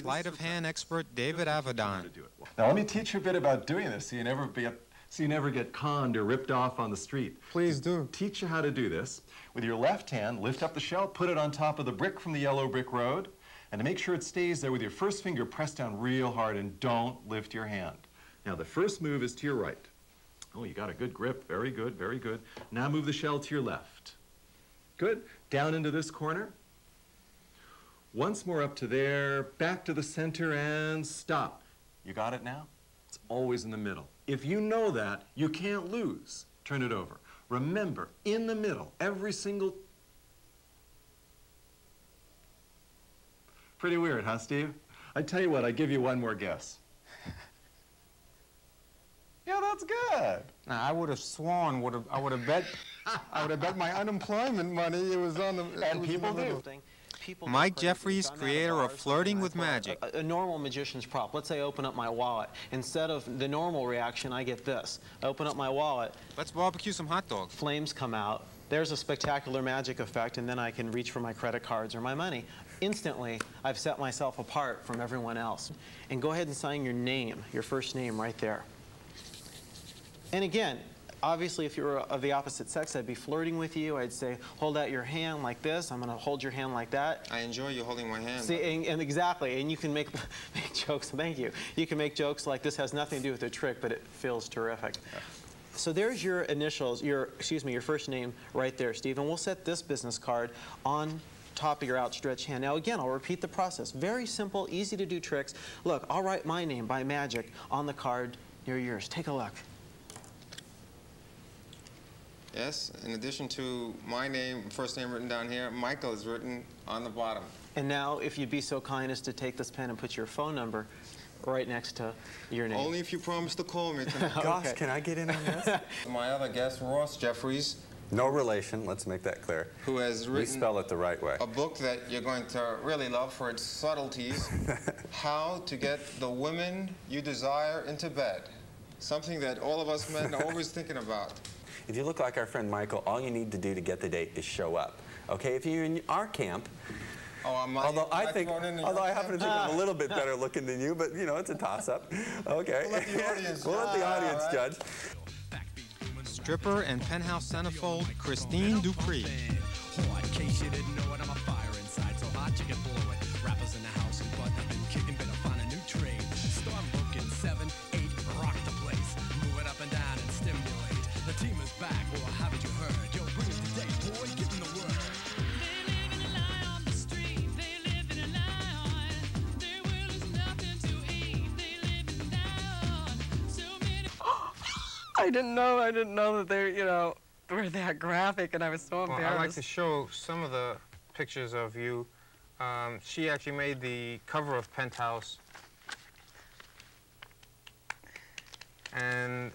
sleight of hand expert David Avedon. Now let me teach you a bit about doing this so you never get conned or ripped off on the street. Please do. Teach you how to do this. With your left hand, lift up the shell, put it on top of the brick from the yellow brick road, and to make sure it stays there with your first finger, press down real hard and don't lift your hand. Now the first move is to your right. Oh, you got a good grip. Very good, very good. Now move the shell to your left. Good. Down into this corner. Once more up to there, back to the center, and stop. You got it now? It's always in the middle. If you know that, you can't lose. Turn it over. Remember, in the middle, every single... Pretty weird, huh, Steve? I tell you what, I give you one more guess. Yeah, that's good. Now, I would have sworn, I would have bet my unemployment money it was on the... And people do. Mike Jeffries, creator of Flirting with Magic. A normal magician's prop. Let's say I open up my wallet. Instead of the normal reaction, I get this. I open up my wallet. Let's barbecue some hot dogs. Flames come out. There's a spectacular magic effect, and then I can reach for my credit cards or my money. Instantly, I've set myself apart from everyone else. And go ahead and sign your name, your first name right there. And again, obviously, if you were of the opposite sex, I'd be flirting with you. I'd say, hold out your hand like this. I'm going to hold your hand like that. I enjoy you holding my hand. See, and exactly, and you can make jokes. Thank you. You can make jokes like this has nothing to do with the trick, but it feels terrific. Yeah. So there's your initials, your first name right there, Steve. And we'll set this business card on top of your outstretched hand. Now again, I'll repeat the process. Very simple, easy to do tricks. Look, I'll write my name by magic on the card near yours. Take a look. Yes, in addition to my name, first name written down here, Michael is written on the bottom. And now, if you'd be so kind as to take this pen and put your phone number right next to your name. Only if you promise to call me tonight. Gosh, can I get in on this? My other guest, Ross Jeffries. No relation, let's make that clear. Who has written... We spell it the right way. A book that you're going to really love for its subtleties. How to get the women you desire into bed. Something that all of us men are always thinking about. If you look like our friend Michael, all you need to do to get the date is show up. Okay, if you're in our camp, although I happen to think I'm a little bit better looking than you, but you know, it's a toss-up. Okay. We'll let the audience judge. Stripper and Penthouse centerfold Christine Dupree. I didn't know that they, were that graphic, and I was so embarrassed. Well, I'd like to show some of the pictures of you. She actually made the cover of Penthouse. And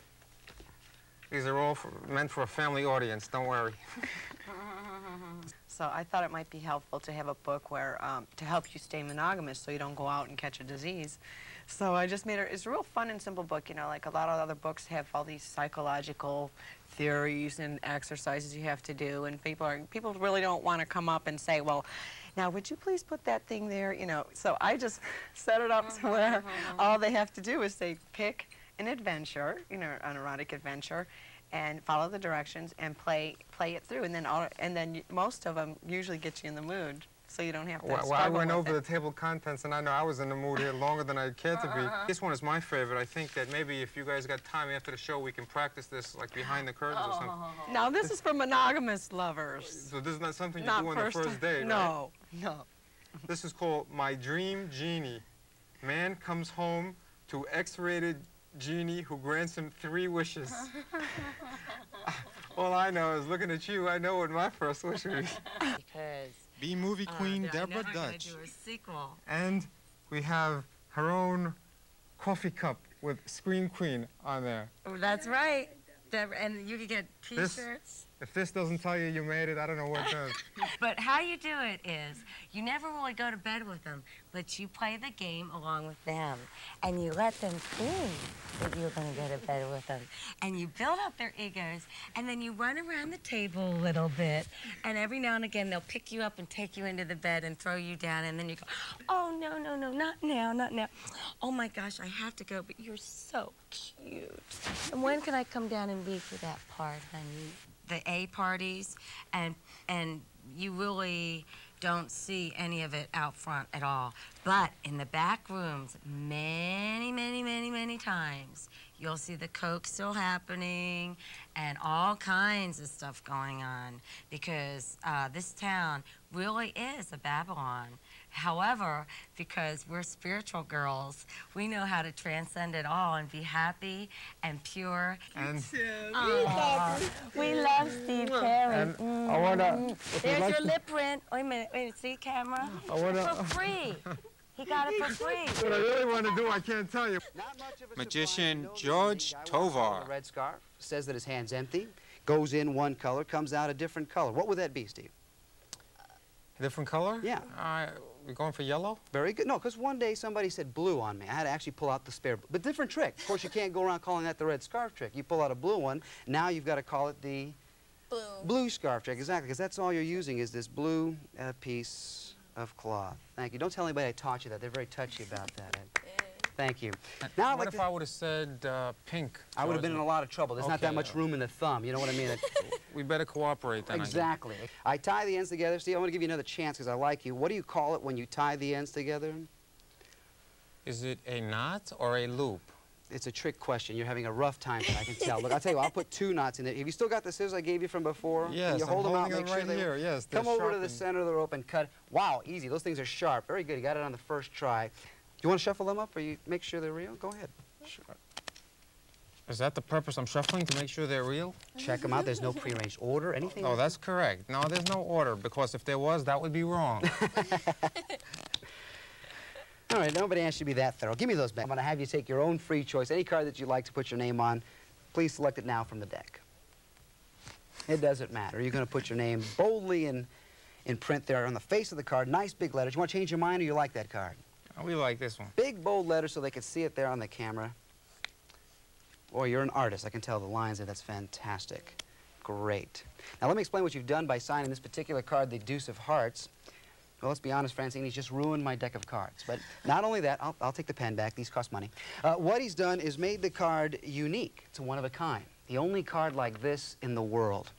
these are all meant for a family audience, don't worry. So I thought it might be helpful to have a book where, to help you stay monogamous so you don't go out and catch a disease. So I just made it, it's a real fun and simple book, like a lot of other books have all these psychological theories and exercises you have to do, and people really don't want to come up and say, well, now would you please put that thing there, So I just set it up to where all they have to do is say, pick an adventure, an erotic adventure, and follow the directions and play it through, and then most of them usually get you in the mood, so you don't have to Well, I went over the table contents, and I know I was in the mood here longer than I cared to be. This one is my favorite. I think that maybe if you guys got time after the show, we can practice this like behind the curtains or something. Now this is for monogamous lovers. So this is not something you do on the first date, no, right? No. This is called My Dream Genie. Man comes home to X-rated genie who grants him 3 wishes. All I know is looking at you, I know what my first wish would be. Because B-movie queen Deborah Dutch. Do a sequel. And we have her own coffee cup with Scream Queen on there. Oh, that's right. Deborah, and you can get T-shirts. If this doesn't tell you you made it, I don't know what does. But how you do it is, you never really go to bed with them, but you play the game along with them. And you let them think that you're going to go to bed with them. And you build up their egos, and then you run around the table a little bit. And every now and again, they'll pick you up and take you into the bed and throw you down. And then you go, oh, no, no, no, not now, not now. Oh, my gosh, I have to go, but you're so cute. And when can I come down and be for that part, honey? The A parties, and you really don't see any of it out front at all. But in the back rooms, many, many, many, many times, you'll see the coke still happening and all kinds of stuff going on, because this town really is a Babylon. However, because we're spiritual girls, we know how to transcend it all and be happy and pure. And we love Steve Kaire. I wanna. There's your lip print. Wait a minute, see camera? For free. He got it for free. What I really want to do, I can't tell you. Magician George Tovar. Red scarf, says that his hand's empty, goes in one color, comes out a different color. What would that be, Steve? A different color? Yeah. We're going for yellow? Very good. No, because one day somebody said blue on me. I had to actually pull out the spare, but different trick. Of course, you can't go around calling that the red scarf trick. You pull out a blue one. Now you've got to call it the blue scarf trick. Exactly, because that's all you're using is this blue piece of cloth. Thank you. Don't tell anybody I taught you that. They're very touchy about that. Thank you. Now, what if I would have said pink? I would have been in a lot of trouble. There's not that much room in the thumb. You know what I mean? We better cooperate then. Exactly. I tie the ends together. Steve, I want to give you another chance because I like you. What do you call it when you tie the ends together? Is it a knot or a loop? It's a trick question. You're having a rough time, I can tell. Look, I'll tell you what, I'll put 2 knots in there. Have you still got the scissors I gave you from before? Yes, Can you hold them out, make sure right here. Yes, come over to the center of the rope and cut. Wow, easy. Those things are sharp. Very good. You got it on the first try. Do you want to shuffle them up or you make sure they're real? Go ahead. Sure. Is that the purpose? I'm shuffling to make sure they're real? Check them out. There's no prearranged order, anything? Oh, that's correct. No, there's no order, because if there was, that would be wrong. All right, nobody asked you to be that thorough. Give me those back. I'm going to have you take your own free choice. Any card that you'd like to put your name on, please select it now from the deck. It doesn't matter. You're going to put your name boldly in print there on the face of the card. Nice big letters. You want to change your mind or you like that card? Oh, we like this one. Big, bold letters so they can see it there on the camera. Boy, you're an artist. I can tell the lines there. That's fantastic. Great. Now, let me explain what you've done by signing this particular card, the Deuce of Hearts. Well, let's be honest, Francine, he's just ruined my deck of cards. But not only that, I'll take the pen back. These cost money. What he's done is made the card unique. It's one of a kind. The only card like this in the world.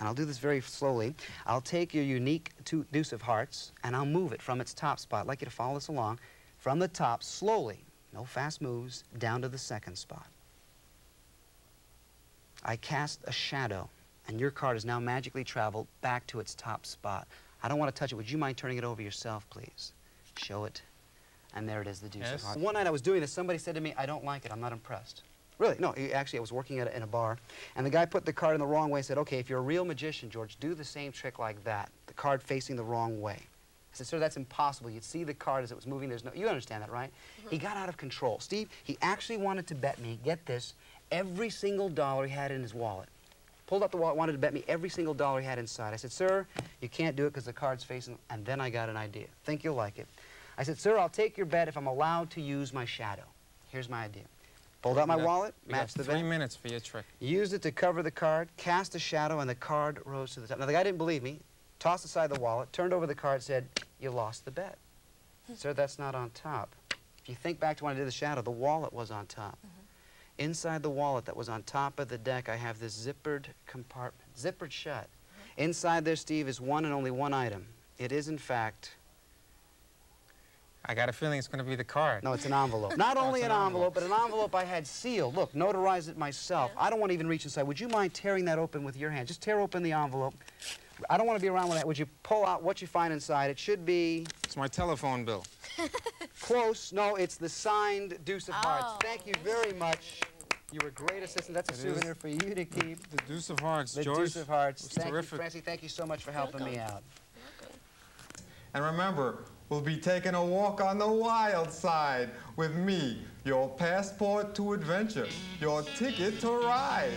And I'll do this very slowly. I'll take your unique Deuce of Hearts, and I'll move it from its top spot. I'd like you to follow this along. From the top, slowly, no fast moves, down to the second spot. I cast a shadow, and your card has now magically traveled back to its top spot. I don't want to touch it. Would you mind turning it over yourself, please? Show it. And there it is, the Deuce of Hearts. One night I was doing this, somebody said to me, I don't like it, I'm not impressed. Really, no, actually I was working in a bar, and the guy put the card in the wrong way and said, okay, if you're a real magician, George, do the same trick like that, the card facing the wrong way. I said, sir, that's impossible. You'd see the card as it was moving. There's no, you understand that, right? Mm-hmm. He got out of control. Steve, he actually wanted to bet me, get this, every single dollar he had in his wallet. Pulled up the wallet, wanted to bet me every single dollar he had inside. I said, sir, you can't do it because the card's facing, and then I got an idea. Think you'll like it. I said, sir, I'll take your bet if I'm allowed to use my shadow. Here's my idea. Pulled out my wallet, matched the bet. 3 minutes for your trick. Used it to cover the card, cast a shadow, and the card rose to the top. Now, the guy didn't believe me, tossed aside the wallet, turned over the card, said, you lost the bet. Sir, that's not on top. If you think back to when I did the shadow, the wallet was on top. Inside the wallet that was on top of the deck, I have this zippered compartment, zippered shut. Inside there, Steve, is one and only one item. It is, in fact... I got a feeling it's going to be the card. No, it's an envelope. Not only an envelope, but an envelope I had sealed. Look, notarized it myself. I don't want to even reach inside. Would you mind tearing that open with your hand? Just tear open the envelope. I don't want to be around with that. Would you pull out what you find inside? It should be... It's my telephone bill. Close. No, it's the signed Deuce of Hearts. Thank you very much. You were a great assistant. That's a souvenir for you to keep. The Deuce of Hearts, George. The Deuce of Hearts. Thank you, Francie. Thank you so much for helping me out. And remember, we'll be taking a walk on the wild side with me, your passport to adventure, your ticket to ride.